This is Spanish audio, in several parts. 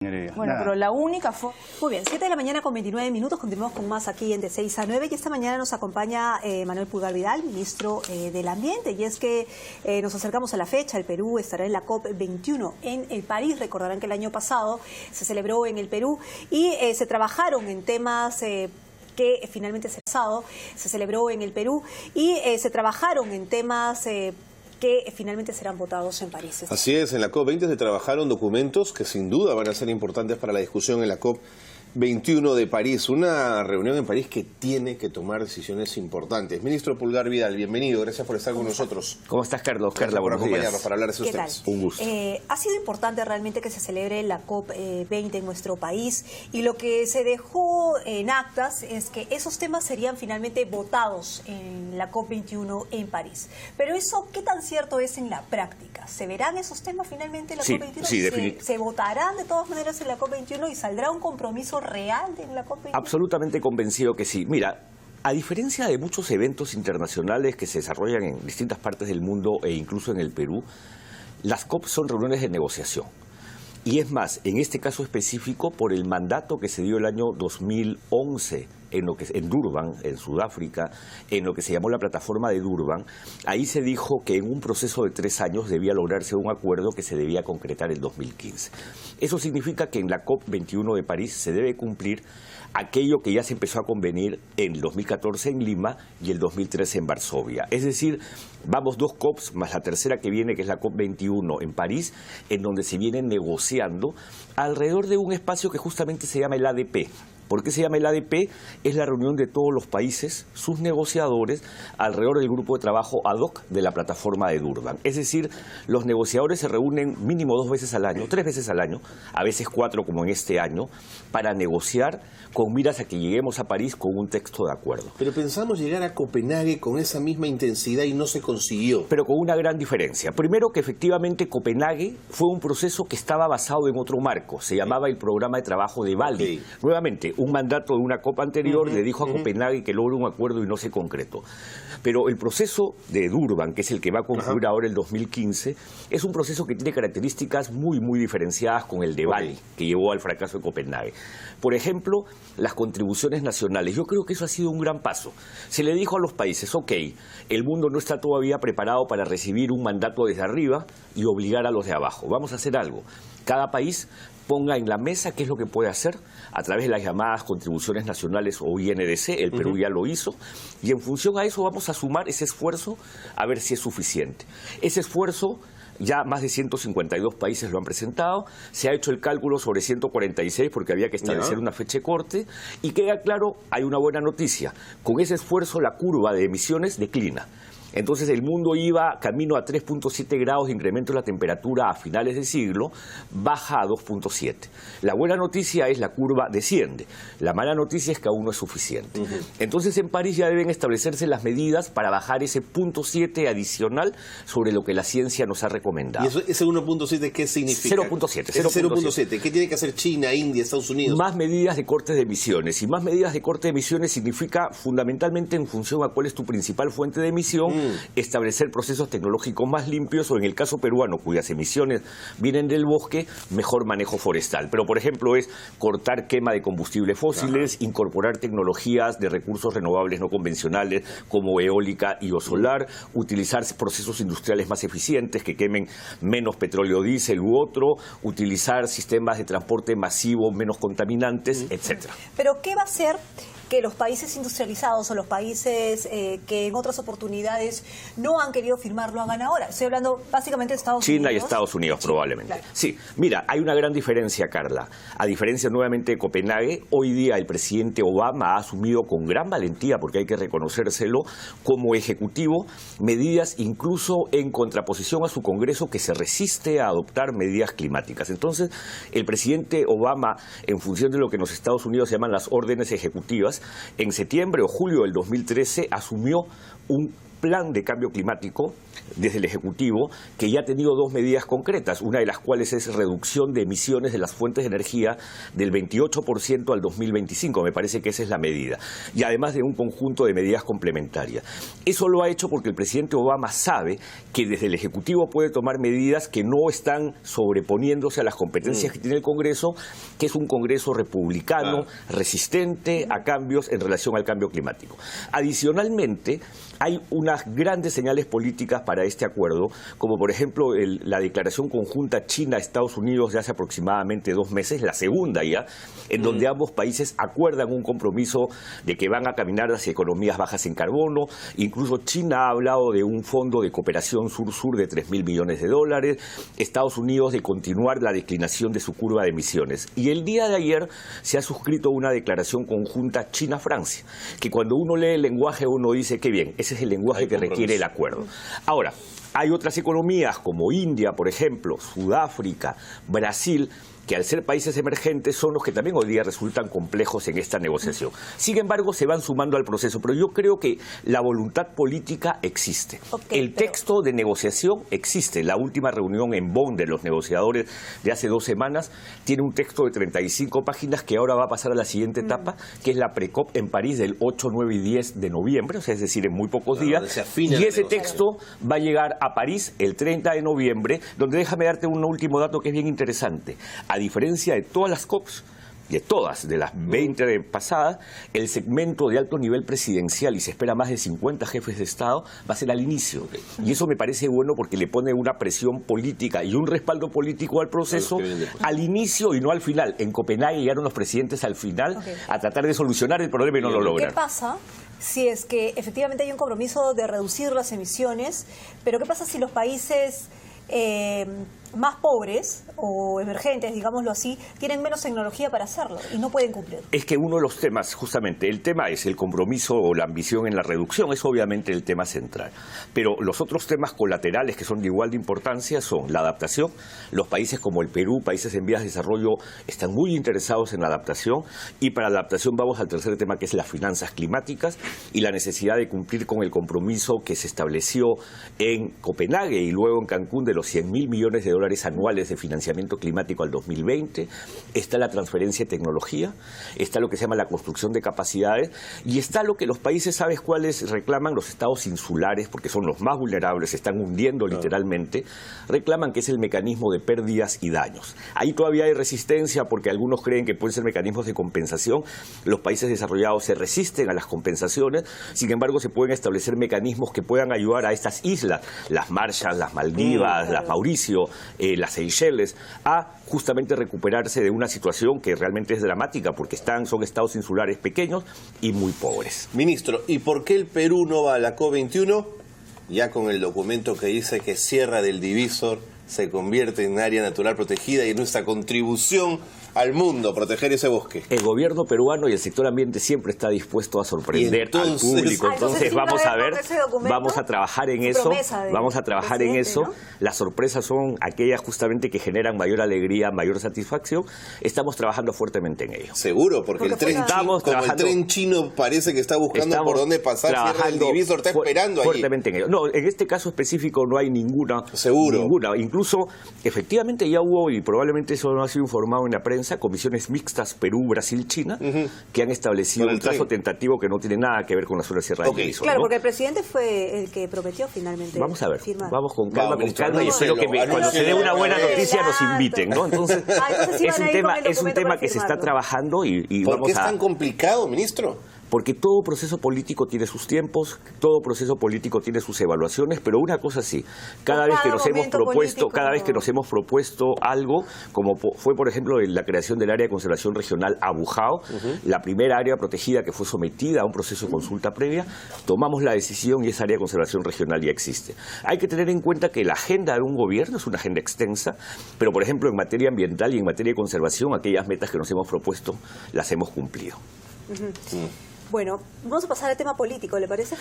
Bueno, pero la única fue... Muy bien, 7 de la mañana con 29 minutos, continuamos con más aquí en De 6 a 9 y esta mañana nos acompaña Manuel Pulgar Vidal, ministro del Ambiente, y es que nos acercamos a la fecha. El Perú estará en la COP21 en el París. Recordarán que el año pasado se celebró en el Perú y se trabajaron en temas... que finalmente se celebró en el Perú y se trabajaron en temas que finalmente serán votados en París. Así es, en la COP20 se trabajaron documentos que sin duda van a ser importantes para la discusión en la COP21 de París, una reunión en París que tiene que tomar decisiones importantes. Ministro Pulgar Vidal, bienvenido, gracias por estar con nosotros. ¿Cómo estás, Carlos? Carla, por acompañarnos para hablar de esos temas. Un gusto. Ha sido importante realmente que se celebre la COP20 en nuestro país y lo que se dejó en actas es que esos temas serían finalmente votados en la COP21 en París. Pero eso, ¿qué tan cierto es en la práctica? ¿Se verán esos temas finalmente en la COP21? Sí, definitivamente. ¿Se votarán de todas maneras en la COP21 y saldrá un compromiso real en la COP21? Absolutamente convencido que sí. Mira, a diferencia de muchos eventos internacionales que se desarrollan en distintas partes del mundo e incluso en el Perú, las COP son reuniones de negociación. Y es más, en este caso específico, por el mandato que se dio el año 2011 en Durban, en Sudáfrica, en lo que se llamó la plataforma de Durban, ahí se dijo que en un proceso de 3 años debía lograrse un acuerdo que se debía concretar en 2015. Eso significa que en la COP21 de París se debe cumplir aquello que ya se empezó a convenir en el 2014 en Lima y el 2013 en Varsovia. Es decir, vamos 2 COPs más la tercera que viene, que es la COP21 en París, en donde se viene negociando alrededor de un espacio que justamente se llama el ADP. ¿Por qué se llama el ADP? Es la reunión de todos los países, sus negociadores, alrededor del grupo de trabajo ad hoc de la plataforma de Durban. Es decir, los negociadores se reúnen mínimo 2 veces al año, 3 veces al año, a veces 4 como en este año, para negociar con miras a que lleguemos a París con un texto de acuerdo. Pero pensamos llegar a Copenhague con esa misma intensidad y no se consiguió. Pero con una gran diferencia. Primero, que efectivamente Copenhague fue un proceso que estaba basado en otro marco, se llamaba el Programa de Trabajo de Bali. Okay. Nuevamente, un mandato de una COP anterior le dijo a Copenhague que logre un acuerdo y no se concretó. Pero el proceso de Durban, que es el que va a concluir ahora el 2015, es un proceso que tiene características muy diferenciadas con el de Bali, que llevó al fracaso de Copenhague. Por ejemplo, las contribuciones nacionales. Yo creo que eso ha sido un gran paso. Se le dijo a los países, ok, el mundo no está todavía preparado para recibir un mandato desde arriba y obligar a los de abajo. Vamos a hacer algo. Cada país ponga en la mesa qué es lo que puede hacer a través de las llamadas contribuciones nacionales o INDC, el Perú ya lo hizo, y en función a eso vamos a sumar ese esfuerzo a ver si es suficiente. Ese esfuerzo, ya más de 152 países lo han presentado, se ha hecho el cálculo sobre 146 porque había que establecer una fecha de corte, y queda claro, hay una buena noticia, con ese esfuerzo la curva de emisiones declina. Entonces el mundo iba camino a 3.7 grados de incremento de la temperatura a finales de siglo, baja a 2.7. La buena noticia es la curva desciende, la mala noticia es que aún no es suficiente. Entonces en París ya deben establecerse las medidas para bajar ese 0.7 adicional sobre lo que la ciencia nos ha recomendado. ¿Y ese 1.7 qué significa? 0.7. 0.7. ¿Qué tiene que hacer China, India, Estados Unidos? Más medidas de cortes de emisiones. Y más medidas de corte de emisiones significa fundamentalmente en función a cuál es tu principal fuente de emisión, establecer procesos tecnológicos más limpios o, en el caso peruano, cuyas emisiones vienen del bosque, mejor manejo forestal. Pero, por ejemplo, es cortar quema de combustibles fósiles, incorporar tecnologías de recursos renovables no convencionales como eólica y o solar, utilizar procesos industriales más eficientes que quemen menos petróleo diésel u otro, utilizar sistemas de transporte masivo menos contaminantes, etcétera. Pero ¿qué va a hacer que los países industrializados o los países que en otras oportunidades no han querido firmar lo hagan ahora? Estoy hablando básicamente de Estados Unidos. China y Estados Unidos, probablemente. Claro. Sí, mira, hay una gran diferencia, Carla. A diferencia nuevamente de Copenhague, hoy día el presidente Obama ha asumido con gran valentía, porque hay que reconocérselo, como ejecutivo, medidas incluso en contraposición a su Congreso, que se resiste a adoptar medidas climáticas. Entonces, el presidente Obama, en función de lo que en los Estados Unidos se llaman las órdenes ejecutivas, en septiembre o julio del 2013 asumió un plan de cambio climático desde el Ejecutivo que ya ha tenido dos medidas concretas, una de las cuales es reducción de emisiones de las fuentes de energía del 28% al 2025, me parece que esa es la medida, y además de un conjunto de medidas complementarias. Eso lo ha hecho porque el presidente Obama sabe que desde el Ejecutivo puede tomar medidas que no están sobreponiéndose a las competencias que tiene el Congreso, que es un Congreso republicano, resistente a cambios en relación al cambio climático. Adicionalmente, hay unas grandes señales políticas para este acuerdo, como por ejemplo la declaración conjunta China-Estados Unidos de hace aproximadamente 2 meses, la segunda ya, en donde ambos países acuerdan un compromiso de que van a caminar hacia economías bajas en carbono. Incluso China ha hablado de un fondo de cooperación sur-sur de $3.000 millones, Estados Unidos de continuar la declinación de su curva de emisiones. Y el día de ayer se ha suscrito una declaración conjunta China-Francia, que cuando uno lee el lenguaje uno dice que bien, ese es el lenguaje que requiere el acuerdo. Ahora, hay otras economías como India, por ejemplo, Sudáfrica, Brasil, que al ser países emergentes son los que también hoy día resultan complejos en esta negociación. Sin embargo, se van sumando al proceso, pero yo creo que la voluntad política existe. El texto de negociación existe. La última reunión en Bonn de los negociadores de hace 2 semanas tiene un texto de 35 páginas que ahora va a pasar a la siguiente etapa, que es la pre-COP en París del 8, 9 y 10 de noviembre, o sea, es decir, en muy pocos días. Y ese texto va a llegar a París el 30 de noviembre, donde déjame darte un último dato que es bien interesante. A diferencia de todas las COPs, de las 20 pasadas, el segmento de alto nivel presidencial, y se espera más de 50 jefes de Estado, va a ser al inicio. Y eso me parece bueno porque le pone una presión política y un respaldo político al proceso al inicio y no al final. En Copenhague llegaron los presidentes al final a tratar de solucionar el problema y no lo lograron. ¿Qué pasa si es que efectivamente hay un compromiso de reducir las emisiones, pero qué pasa si los países más pobres o emergentes, digámoslo así, tienen menos tecnología para hacerlo y no pueden cumplir? Es que uno de los temas, justamente, el tema es el compromiso o la ambición en la reducción, es obviamente el tema central. Pero los otros temas colaterales que son de igual de importancia son la adaptación. Los países como el Perú, países en vías de desarrollo, están muy interesados en la adaptación, y para la adaptación vamos al tercer tema, que es las finanzas climáticas y la necesidad de cumplir con el compromiso que se estableció en Copenhague y luego en Cancún de los $100.000 millones anuales de financiamiento climático al 2020, está la transferencia de tecnología, está lo que se llama la construcción de capacidades, y está lo que los países, ¿sabes cuáles reclaman? Los estados insulares, porque son los más vulnerables, se están hundiendo literalmente, reclaman que es el mecanismo de pérdidas y daños. Ahí todavía hay resistencia porque algunos creen que pueden ser mecanismos de compensación. Los países desarrollados se resisten a las compensaciones, sin embargo se pueden establecer mecanismos que puedan ayudar a estas islas, las Marshall, las Maldivas, las Mauricio, las Seychelles, a justamente recuperarse de una situación que realmente es dramática porque son estados insulares pequeños y muy pobres. Ministro, ¿y por qué el Perú no va a la COP21? Ya con el documento que dice que Sierra del Divisor se convierte en área natural protegida y nuestra contribución al mundo, proteger ese bosque. El gobierno peruano y el sector ambiente siempre está dispuesto a sorprender al público. Entonces vamos a ver, vamos a trabajar en eso, ¿no? Las sorpresas son aquellas justamente que generan mayor alegría, mayor satisfacción. Estamos trabajando fuertemente en ello. Seguro, porque el tren chino parece que está buscando por dónde pasar, Sierra del Divisor está esperando fuertemente allí. En ello. No, en este caso específico no hay ninguna. Seguro. Ninguna. Incluso, efectivamente ya hubo, y probablemente eso no ha sido informado en la prensa, comisiones mixtas Perú, Brasil, China, que han establecido un plazo tentativo que no tiene nada que ver con la zona de Sierra del Divisor. Claro, ¿no? porque el presidente fue el que prometió finalmente. Vamos a ver, firmar. vamos con calma, y espero que cuando se dé una buena noticia nos inviten, ¿no? Entonces, es un tema que se está trabajando y ¿Por qué es tan complicado, ministro? Porque todo proceso político tiene sus tiempos, todo proceso político tiene sus evaluaciones, pero una cosa sí, cada vez que nos hemos propuesto algo, como fue por ejemplo la creación del área de conservación regional Abujao, la primera área protegida que fue sometida a un proceso de consulta previa, tomamos la decisión y esa área de conservación regional ya existe. Hay que tener en cuenta que la agenda de un gobierno es una agenda extensa, pero por ejemplo en materia ambiental y en materia de conservación, aquellas metas que nos hemos propuesto las hemos cumplido. Bueno, vamos a pasar al tema político, ¿le parece?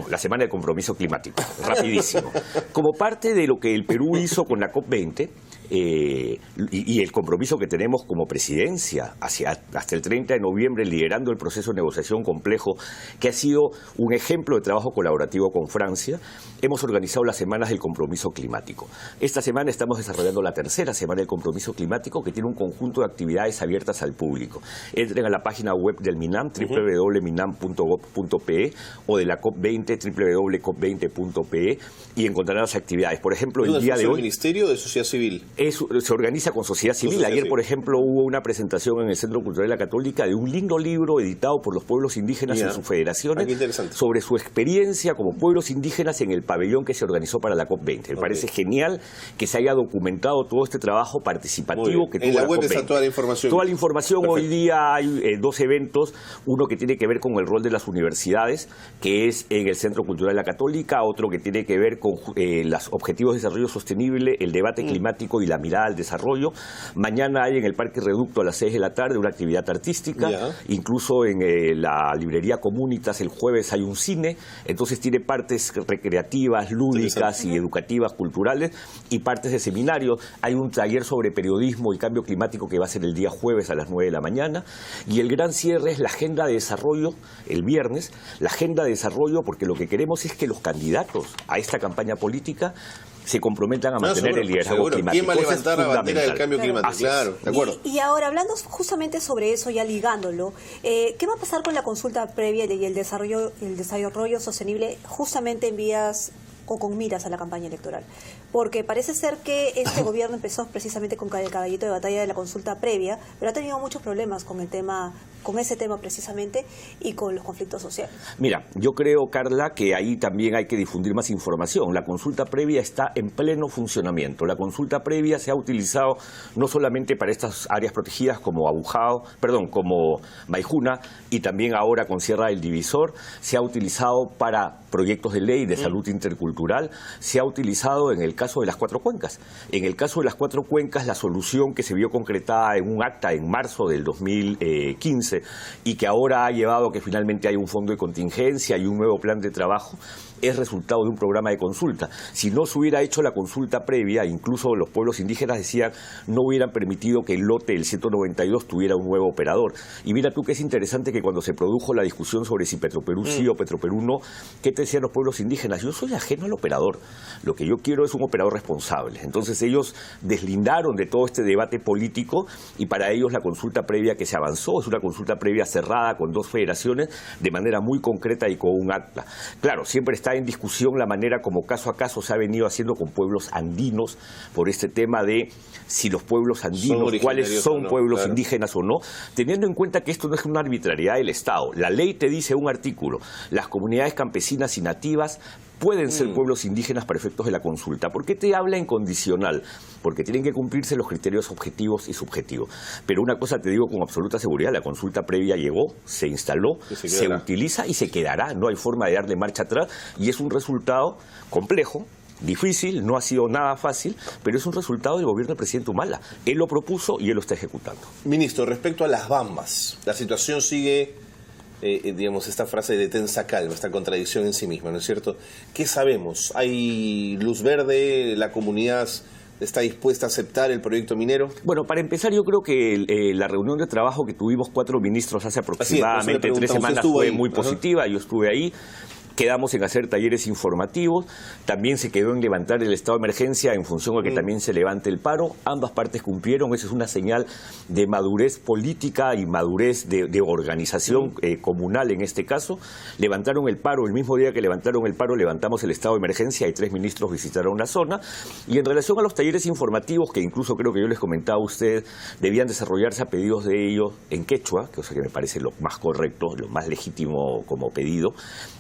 La semana de compromiso climático, rapidísimo. Como parte de lo que el Perú hizo con la COP20, y el compromiso que tenemos como presidencia hasta el 30 de noviembre liderando el proceso de negociación complejo, que ha sido un ejemplo de trabajo colaborativo con Francia. Hemos organizado las semanas del compromiso climático. Esta semana estamos desarrollando la tercera semana del compromiso climático, que tiene un conjunto de actividades abiertas al público. Entren a la página web del MINAM, www.minam.gov.pe, o de la COP20, www.cop20.pe, y encontrarán las actividades. Por ejemplo, el día de hoy... ¿El Ministerio de Sociedad Civil? Se organiza con sociedad civil. Ayer, por ejemplo, hubo una presentación en el Centro Cultural de la Católica de un lindo libro editado por los pueblos indígenas en sus federaciones sobre su experiencia como pueblos indígenas en el pabellón que se organizó para la COP20. Me parece genial que se haya documentado todo este trabajo participativo que tuvo en la web COP20. Está toda la información. Toda la información. Perfecto. Hoy día hay dos eventos, uno que tiene que ver con el rol de las universidades, que es en el Centro Cultural de la Católica, otro que tiene que ver con los objetivos de desarrollo sostenible, el debate climático y la mirada al desarrollo. Mañana hay en el Parque Reducto a las 6 de la tarde una actividad artística, incluso en la librería Comunitas el jueves hay un cine, entonces tiene partes recreativas, lúdicas y educativas, culturales, y partes de seminarios. Hay un taller sobre periodismo y cambio climático que va a ser el día jueves a las 9 de la mañana, y el gran cierre es la agenda de desarrollo el viernes, la agenda de desarrollo, porque lo que queremos es que los candidatos a esta campaña política se comprometan a mantener el liderazgo climático. ¿Quién va a levantar la bandera del cambio climático? Claro, de acuerdo. Y ahora, hablando justamente sobre eso, ya ligándolo, ¿qué va a pasar con la consulta previa y el desarrollo sostenible justamente en vías o con miras a la campaña electoral? Porque parece ser que este gobierno empezó precisamente con el caballito de batalla de la consulta previa, pero ha tenido muchos problemas con ese tema precisamente y con los conflictos sociales. Mira, yo creo, Carla, que ahí también hay que difundir más información. La consulta previa está en pleno funcionamiento. La consulta previa se ha utilizado no solamente para estas áreas protegidas como como Maijuna, y también ahora con Sierra del Divisor, se ha utilizado para proyectos de ley de salud intercultural, se ha utilizado en el caso de las 4 cuencas. En el caso de las 4 cuencas, la solución que se vio concretada en un acta en marzo del 2015 y que ahora ha llevado a que finalmente hay un fondo de contingencia y un nuevo plan de trabajo, es resultado de un programa de consulta. Si no se hubiera hecho la consulta previa, incluso los pueblos indígenas decían no hubieran permitido que el lote del 192 tuviera un nuevo operador. Y mira tú que es interesante que cuando se produjo la discusión sobre si Petroperú sí o Petroperú no, ¿qué te decían los pueblos indígenas? Yo soy ajeno al operador. Lo que yo quiero es un operador responsable. Entonces ellos deslindaron de todo este debate político y para ellos la consulta previa que se avanzó es una consulta previa cerrada con 2 federaciones de manera muy concreta y con un acta. Claro, siempre está en discusión la manera como caso a caso se ha venido haciendo con pueblos andinos por este tema de si los pueblos andinos, cuáles son pueblos indígenas o no, teniendo en cuenta que esto no es una arbitrariedad del Estado. La ley te dice un artículo, las comunidades campesinas y nativas pueden ser pueblos indígenas para efectos de la consulta. ¿Por qué te habla en condicional? Porque tienen que cumplirse los criterios objetivos y subjetivos. Pero una cosa te digo con absoluta seguridad, la consulta previa llegó, se instaló, se utiliza y se quedará. No hay forma de darle marcha atrás y es un resultado complejo, difícil, no ha sido nada fácil, pero es un resultado del gobierno del presidente Humala. Él lo propuso y él lo está ejecutando. Ministro, respecto a las Bambas, la situación sigue... digamos, esta frase de tensa calma, esta contradicción en sí misma, ¿no es cierto? ¿Qué sabemos? ¿Hay luz verde? ¿La comunidad está dispuesta a aceptar el proyecto minero? Bueno, para empezar, yo creo que la reunión de trabajo que tuvimos 4 ministros hace aproximadamente 3 semanas fue muy positiva. Yo estuve ahí. Quedamos en hacer talleres informativos, también se quedó en levantar el estado de emergencia en función a que también se levante el paro. Ambas partes cumplieron, eso es una señal de madurez política y madurez de organización comunal en este caso. Levantaron el paro, el mismo día que levantaron el paro levantamos el estado de emergencia y 3 ministros visitaron la zona. Y en relación a los talleres informativos, que incluso creo que yo les comentaba a ustedes, debían desarrollarse a pedidos de ellos en quechua, cosa que me parece lo más correcto, lo más legítimo como pedido.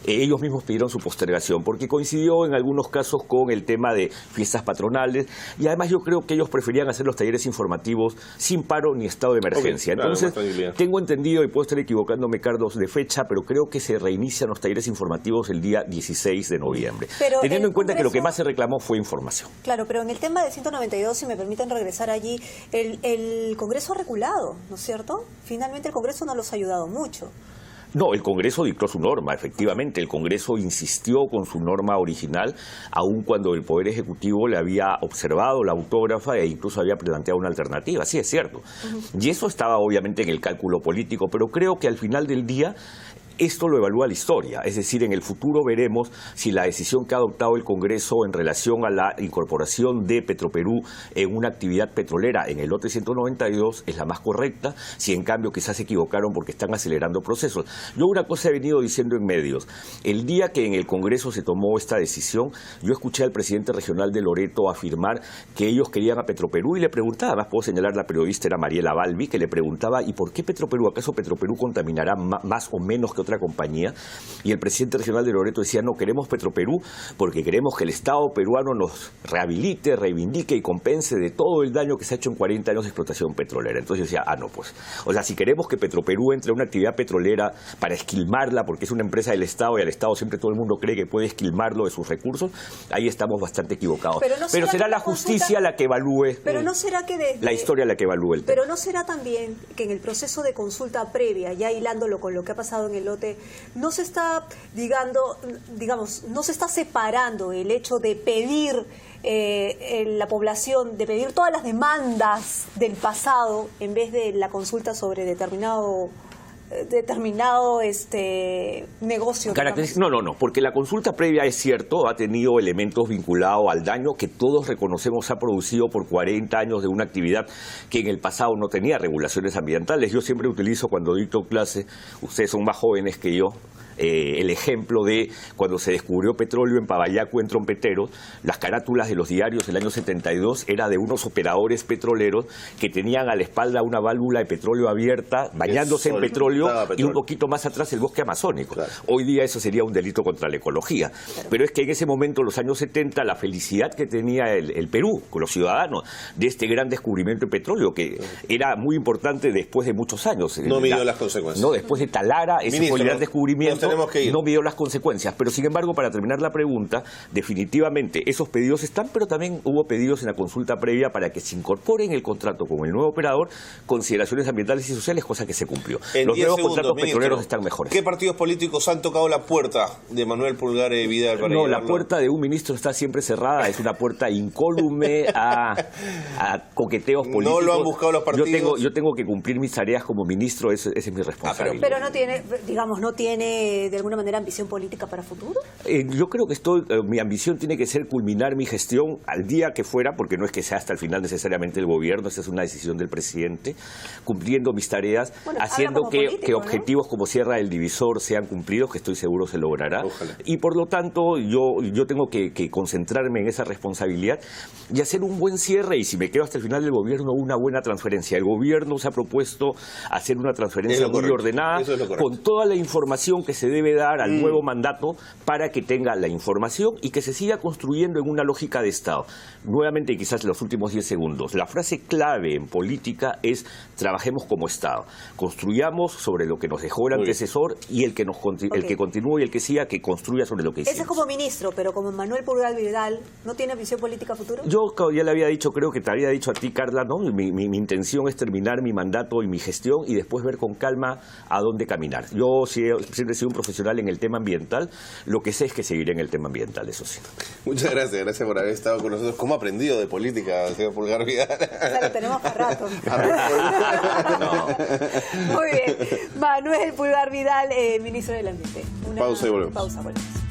Ellos mismos pidieron su postergación porque coincidió en algunos casos con el tema de fiestas patronales y además yo creo que ellos preferían hacer los talleres informativos sin paro ni estado de emergencia. Entonces, tengo entendido, y puedo estar equivocándome, Carlos, de fecha, pero creo que se reinician los talleres informativos el día 16 de noviembre. Pero teniendo en cuenta que lo que más se reclamó fue información. Claro, pero en el tema del 192, si me permiten regresar allí, el Congreso ha reculado, ¿no es cierto? Finalmente el Congreso no los ha ayudado mucho. No, el Congreso dictó su norma, efectivamente. El Congreso insistió con su norma original, aun cuando el Poder Ejecutivo le había observado la autógrafa e incluso había planteado una alternativa. Sí, es cierto. Y eso estaba obviamente en el cálculo político, pero creo que al final del día esto lo evalúa la historia, es decir, en el futuro veremos si la decisión que ha adoptado el Congreso en relación a la incorporación de Petroperú en una actividad petrolera en el lote 192 es la más correcta, si en cambio quizás se equivocaron porque están acelerando procesos. Yo una cosa he venido diciendo en medios, el día que en el Congreso se tomó esta decisión, yo escuché al presidente regional de Loreto afirmar que ellos querían a Petroperú y le preguntaba, además puedo señalar la periodista era Mariela Balbi, que le preguntaba ¿y por qué Petroperú? ¿Acaso Petroperú contaminará más o menos que otra compañía? Y el presidente regional de Loreto decía, no, queremos Petroperú porque queremos que el Estado peruano nos rehabilite, reivindique y compense de todo el daño que se ha hecho en 40 años de explotación petrolera. Entonces yo decía, no, pues, o sea, si queremos que Petroperú entre a una actividad petrolera para esquilmarla, porque es una empresa del Estado y al Estado siempre todo el mundo cree que puede esquilmarlo de sus recursos, ahí estamos bastante equivocados. Pero será la justicia la que evalúe, ¿no será que la historia la que evalúe el tema? Pero ¿no será también que en el proceso de consulta previa, ya hilándolo con lo que ha pasado en el lote, no se está, digamos, no se está separando el hecho de pedir en la población, de pedir todas las demandas del pasado en vez de la consulta sobre determinado negocio? No, porque la consulta previa es cierto, ha tenido elementos vinculados al daño que todos reconocemos ha producido por 40 años de una actividad que en el pasado no tenía regulaciones ambientales. Yo siempre utilizo cuando dicto clase, ustedes son más jóvenes que yo, el ejemplo de cuando se descubrió petróleo en Pabayaco, en Trompeteros, las carátulas de los diarios del año 72 era de unos operadores petroleros que tenían a la espalda una válvula de petróleo abierta, bañándose en petróleo y un poquito más atrás el bosque amazónico. Claro. Hoy día eso sería un delito contra la ecología. Claro. Pero es que en ese momento, en los años 70, la felicidad que tenía el Perú, con los ciudadanos, de este gran descubrimiento de petróleo, que era muy importante después de muchos años. No midió las consecuencias. No, después de Talara, ese fue el gran descubrimiento. No midió las consecuencias, pero sin embargo, para terminar la pregunta, definitivamente esos pedidos están, pero también hubo pedidos en la consulta previa para que se incorporen en el contrato con el nuevo operador consideraciones ambientales y sociales, cosa que se cumplió. Los nuevos contratos petroleros están mejores. ¿Qué partidos políticos han tocado la puerta de Manuel Pulgar Vidal para No, la puerta de un ministro está siempre cerrada, es una puerta incólume a coqueteos políticos. ¿No lo han buscado los partidos? Yo tengo que cumplir mis tareas como ministro, esa es mi responsabilidad. Pero no tiene, digamos, no tiene de alguna manera ambición política para futuro. Yo creo que mi ambición tiene que ser culminar mi gestión al día que fuera, porque no es que sea hasta el final necesariamente el gobierno, esa es una decisión del presidente, cumpliendo mis tareas, haciendo que objetivos como Sierra del Divisor sean cumplidos, que estoy seguro se logrará. Ojalá. Y por lo tanto yo tengo que concentrarme en esa responsabilidad y hacer un buen cierre, y si me quedo hasta el final del gobierno, una buena transferencia. El gobierno se ha propuesto hacer una transferencia muy ordenada, con toda la información que se debe dar al nuevo mandato para que tenga la información y que se siga construyendo en una lógica de Estado. Nuevamente, quizás los últimos 10 segundos, la frase clave en política es trabajemos como Estado, construyamos sobre lo que nos dejó el antecesor y el que continúe y el que siga, que construya sobre lo que hicimos. Ese es como ministro, pero como Manuel Pulgar Vidal, ¿no tiene visión política futuro? Yo ya le había dicho, creo que te había dicho a ti, Carla, ¿no? Mi intención es terminar mi mandato y mi gestión y después ver con calma a dónde caminar. Yo siempre he sido un profesional en el tema ambiental, lo que sé es que seguiré en el tema ambiental, eso sí. Muchas gracias por haber estado con nosotros. ¿Cómo ha aprendido de política, señor Pulgar Vidal? Ya lo tenemos para rato. Muy bien. Manuel Pulgar Vidal, ministro del Ambiente. Pausa y volvemos. Pausa, volvemos.